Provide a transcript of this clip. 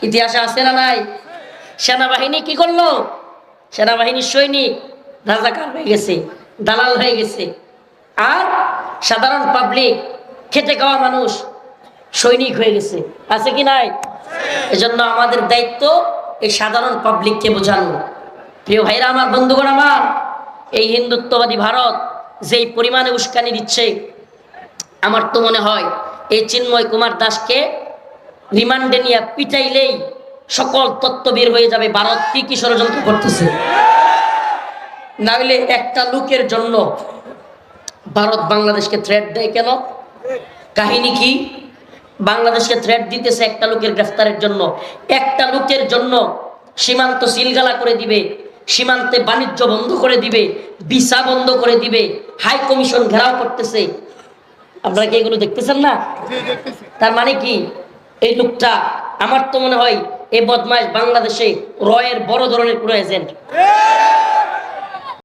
ইতিহাসে আছে না নাই? সেনাবাহিনী কি করলো? সেনাবাহিনীর সৈনিক রাজাকার হয়ে গেছে, দালাল হয়ে গেছে, আর সাধারণ পাবলিক খেটে খাওয়া মানুষ সৈনিক হয়ে গেছে। আছে কি নাই? এজন্য আমাদের দায়িত্ব এই সাধারণ পাবলিককে বোঝানো। প্রিয় ভাইরা আমার, বন্ধুগণ আমার, এই হিন্দুত্ববাদী ভারত যেই পরিমাণে উস্কানি দিচ্ছে, আমার তো মনে হয় এই চিন্ময় কুমার দাসকে রিমান্ডে নিয়ে পিটাইলেই সকল তত্ত্ব বের হয়ে যাবে ভারত কি কি ষড়যন্ত্র করতেছে। না হলে একটা লোকের জন্য ভারত বাংলাদেশকে থ্রেট দেয় কেন? কাহিনী কি? বাংলাদেশকে থ্রেট দিতেছে একটা লোকের গ্রেফতারের জন্য। একটা লোকের জন্য সীমান্ত সিলগালা করে দিবে, সীমান্তে বাণিজ্য বন্ধ করে দিবে, ভিসা বন্ধ করে দিবে, হাই কমিশন ঘেরাও করতেছে। আপনারা কি এগুলো দেখতেছেন না? তার মানে কি? এই লোকটা, আমার তো মনে হয় এই বদমাইশ বাংলাদেশে রয়ের বড় ধরনের কোনো এজেন্ট।